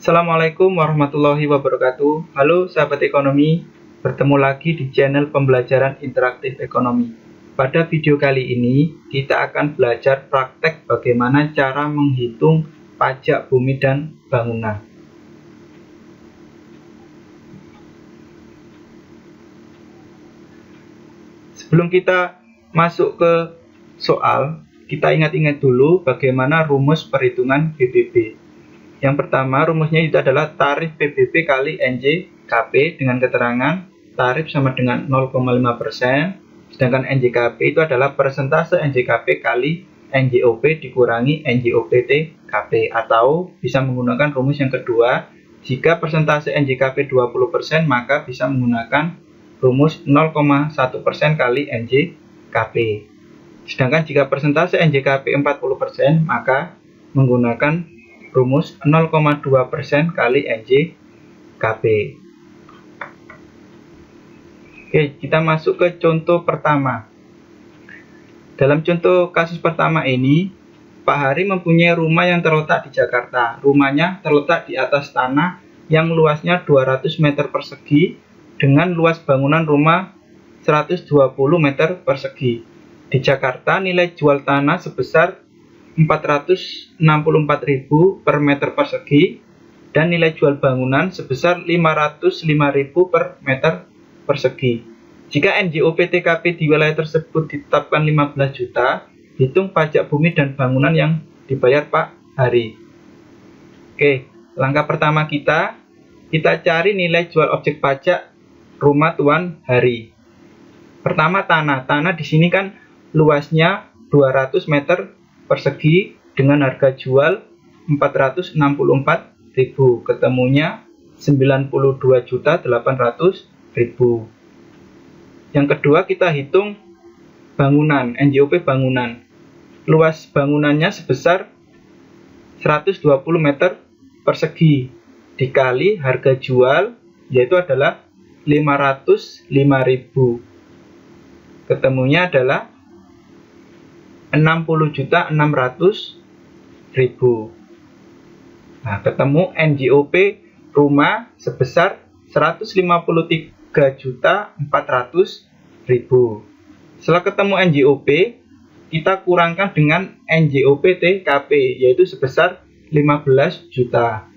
Assalamualaikum warahmatullahi wabarakatuh. Halo sahabat ekonomi, bertemu lagi di channel pembelajaran interaktif ekonomi. Pada video kali ini, kita akan belajar praktek bagaimana cara menghitung pajak bumi dan bangunan. Sebelum kita masuk ke soal, kita ingat-ingat dulu bagaimana rumus perhitungan PBB. Yang pertama, rumusnya itu adalah tarif PBB kali NJKP dengan keterangan tarif sama dengan 0,5%, sedangkan NJKP itu adalah persentase NJKP kali NJOP dikurangi NJOP-TKP, atau bisa menggunakan rumus yang kedua, jika persentase NJKP 20%, maka bisa menggunakan rumus 0,1% kali NJKP. Sedangkan jika persentase NJKP 40%, maka menggunakan rumus 0,2% kali NJKP. Oke, kita masuk ke contoh pertama. Dalam contoh kasus pertama ini, Pak Hari mempunyai rumah yang terletak di Jakarta. Rumahnya terletak di atas tanah yang luasnya 200 meter persegi dengan luas bangunan rumah 120 meter persegi. Di Jakarta, nilai jual tanah sebesar 464.000 per meter persegi dan nilai jual bangunan sebesar 505.000 per meter persegi. Jika NJOP-TKP di wilayah tersebut ditetapkan 15 juta, hitung pajak bumi dan bangunan yang dibayar Pak Hari. Oke, langkah pertama kita cari nilai jual objek pajak rumah Tuan Hari. Pertama, tanah. Tanah di sini kan luasnya 200 meter persegi dengan harga jual 464.000, ketemunya 92.800.000. Yang kedua, kita hitung bangunan, NJOP bangunan. Luas bangunannya sebesar 120 meter persegi dikali harga jual, yaitu adalah 505.000, ketemunya adalah 60.600.000. Nah, ketemu NJOP rumah sebesar 153.400.000. Setelah ketemu NJOP, kita kurangkan dengan NJOP-TKP, yaitu sebesar 15 juta.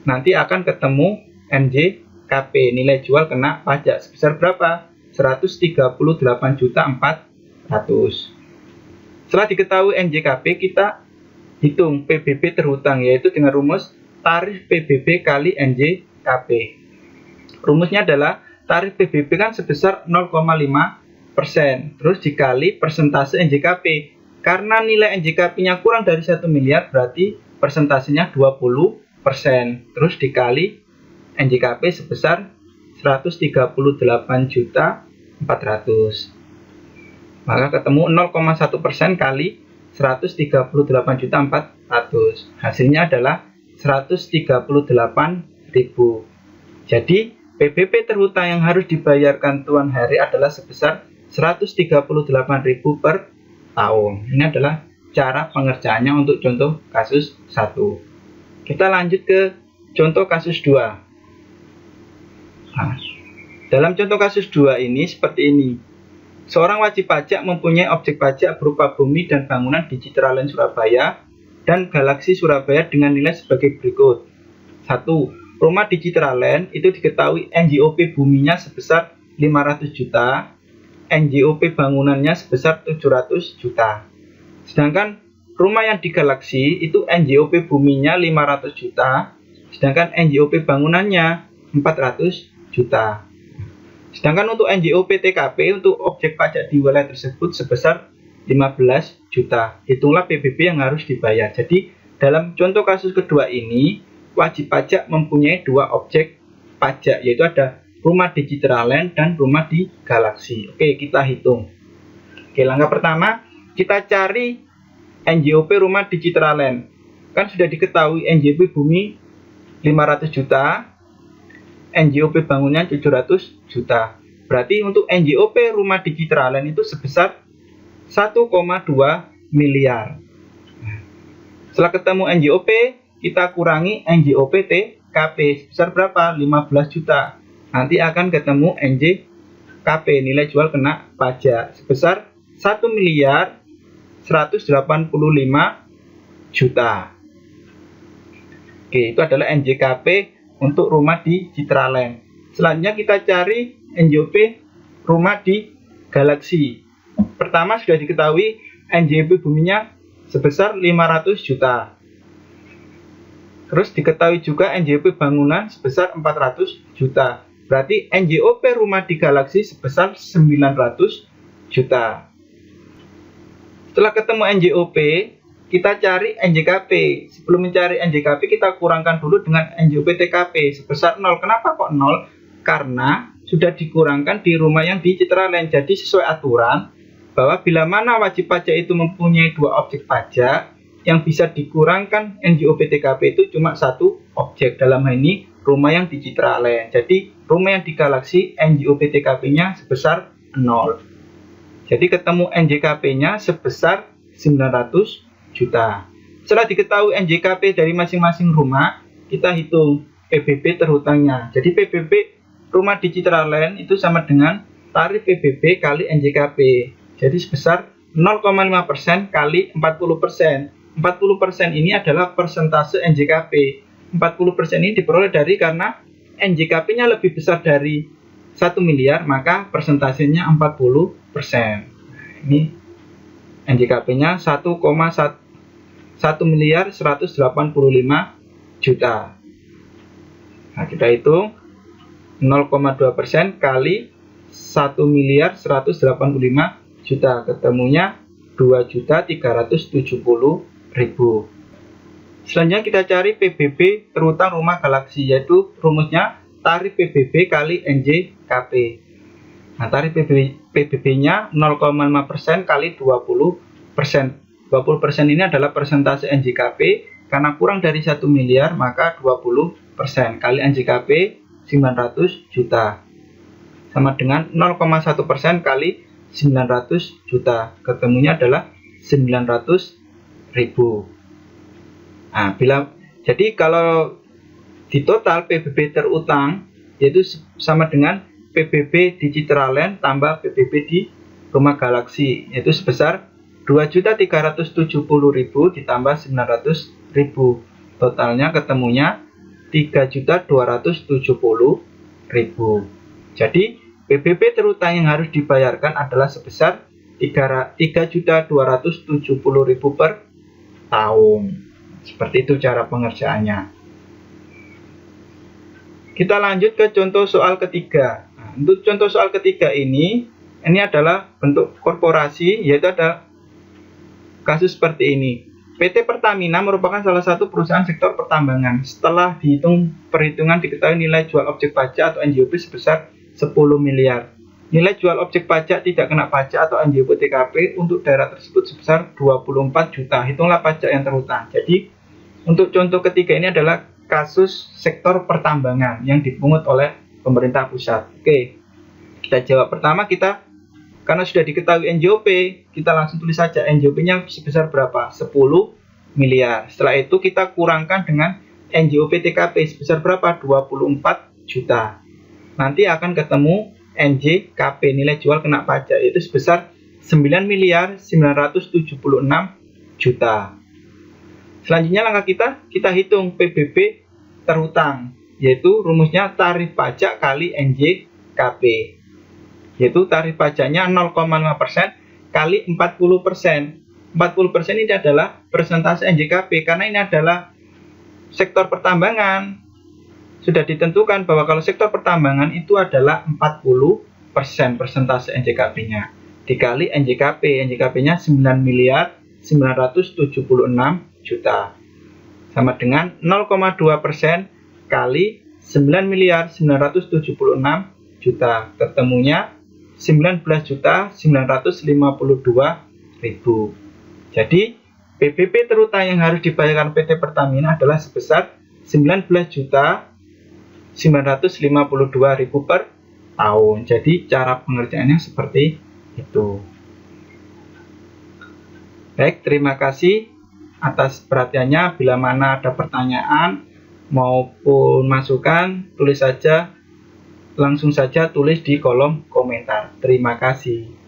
Nanti akan ketemu NJKP, nilai jual kena pajak sebesar berapa? 138.400.000. Setelah diketahui NJKP, kita hitung PBB terhutang, yaitu dengan rumus tarif PBB kali NJKP. Rumusnya adalah tarif PBB kan sebesar 0,5%, terus dikali persentase NJKP. Karena nilai NJKP-nya kurang dari 1 miliar, berarti persentasenya 20%, terus dikali NJKP sebesar 138.400.000. Maka ketemu 0,1% kali 138.400.000. Hasilnya adalah 138.000. Jadi PBB terhutang yang harus dibayarkan Tuan Hari adalah sebesar 138.000 per tahun. Ini adalah cara pengerjaannya untuk contoh kasus 1. Kita lanjut ke contoh kasus 2. Nah, dalam contoh kasus 2 ini seperti ini. Seorang wajib pajak mempunyai objek pajak berupa bumi dan bangunan di Citraland Surabaya dan Galaksi Surabaya dengan nilai sebagai berikut. 1. Rumah di Citraland itu diketahui NJOP buminya sebesar 500 juta, NJOP bangunannya sebesar 700 juta. Sedangkan rumah yang di Galaksi itu NJOP buminya 500 juta, sedangkan NJOP bangunannya 400 juta. Sedangkan untuk NJOP-TKP untuk objek pajak di wilayah tersebut sebesar 15 juta. Hitunglah PBB yang harus dibayar. Jadi dalam contoh kasus kedua ini, wajib pajak mempunyai dua objek pajak, yaitu ada rumah di Citraland dan rumah di Galaksi. Oke, kita hitung. Oke, langkah pertama, kita cari NJOP rumah di Citraland. Kan sudah diketahui NJOP bumi 500 juta, NJOP bangunnya 700 juta. Berarti untuk NJOP rumah di Citraland itu sebesar 1,2 miliar. Setelah ketemu NJOP, kita kurangi NJOP TKP sebesar berapa? 15 juta. Nanti akan ketemu NJKP, nilai jual kena pajak, sebesar 1.185 juta. Oke, itu adalah NJKP untuk rumah di Citraland. Selanjutnya kita cari NJOP rumah di Galaxy. Pertama sudah diketahui NJOP buminya sebesar 500 juta. Terus diketahui juga NJOP bangunan sebesar 400 juta. Berarti NJOP rumah di Galaxy sebesar 900 juta. Setelah ketemu NJOP, kita cari NJKP. Sebelum mencari NJKP, kita kurangkan dulu dengan NJOP TKP sebesar 0. Kenapa kok 0? Karena sudah dikurangkan di rumah yang di Citraland. Jadi sesuai aturan bahwa bila mana wajib pajak itu mempunyai 2 objek pajak, yang bisa dikurangkan NJOP TKP itu cuma 1 objek. Dalam hal ini rumah yang di Citraland. Jadi rumah yang di Galaxy NJOP TKP-nya sebesar 0. Jadi ketemu NJKP-nya sebesar 900 juta. Setelah diketahui NJKP dari masing-masing rumah, kita hitung PBB terhutangnya. Jadi PBB rumah di Citraland itu sama dengan tarif PBB kali NJKP. Jadi sebesar 0,5% kali 40%. 40% ini adalah persentase NJKP. 40% ini diperoleh dari karena NJKP-nya lebih besar dari 1 miliar, maka persentasenya 40%. Ini NJKP-nya 1 miliar 185 juta. Nah, kita hitung 0,2% kali 1 miliar 185 juta. Ketemunya 2.370.000. Selanjutnya kita cari PBB terutang rumah Galaxy, yaitu rumusnya tarif PBB kali NJKP. Nah, tarif PBB-nya 0,5% kali 20%. 20% ini adalah persentase NJKP. Karena kurang dari 1 miliar, maka 20% kali NJKP 900 juta. Sama dengan 0,1% kali 900 juta. Ketemunya adalah 900.000. Nah, jadi kalau di total PBB terutang yaitu sama dengan PBB di Citraland tambah PBB di rumah Galaxy, yaitu sebesar 2.370.000 ditambah 900.000. Totalnya ketemunya 3.270.000. Jadi PBB terutang yang harus dibayarkan adalah sebesar 3.270.000 per tahun. Seperti itu cara pengerjaannya. Kita lanjut ke contoh soal ketiga. Nah, untuk contoh soal ketiga ini adalah bentuk korporasi, yaitu ada kasus seperti ini. PT Pertamina merupakan salah satu perusahaan sektor pertambangan. Setelah dihitung perhitungan diketahui nilai jual objek pajak atau NJOP sebesar 10 miliar. Nilai jual objek pajak tidak kena pajak atau NJOP TKP untuk daerah tersebut sebesar 24 juta. Hitunglah pajak yang terhutang. Jadi, untuk contoh ketiga ini adalah kasus sektor pertambangan yang dipungut oleh pemerintah pusat. Oke, kita jawab. Pertama, karena sudah diketahui NJOP, kita langsung tulis saja NJOP-nya sebesar berapa? 10 miliar. Setelah itu kita kurangkan dengan NJOP TKP sebesar berapa? 24 juta. Nanti akan ketemu NJKP, nilai jual kena pajak, yaitu sebesar 9 miliar 976 juta. Selanjutnya langkah kita hitung PBB terhutang, yaitu rumusnya tarif pajak kali NJKP, yaitu tarif pajaknya 0,5% kali 40%. 40% ini adalah persentase NJKP, karena ini adalah sektor pertambangan. Sudah ditentukan bahwa kalau sektor pertambangan itu adalah 40% persentase NJKP-nya. Dikali NJKP, NJKP-nya 9 miliar 976 juta. Sama dengan 0,2% kali 9 miliar 976 juta. Ketemunya 19.952.000. Jadi, PBB terhutang yang harus dibayarkan PT Pertamina adalah sebesar 19.952.000 per tahun. Jadi cara pengerjaannya seperti itu. Baik, terima kasih. atas perhatiannya. Bila mana ada pertanyaan maupun masukan, langsung saja tulis di kolom komentar. Terima kasih.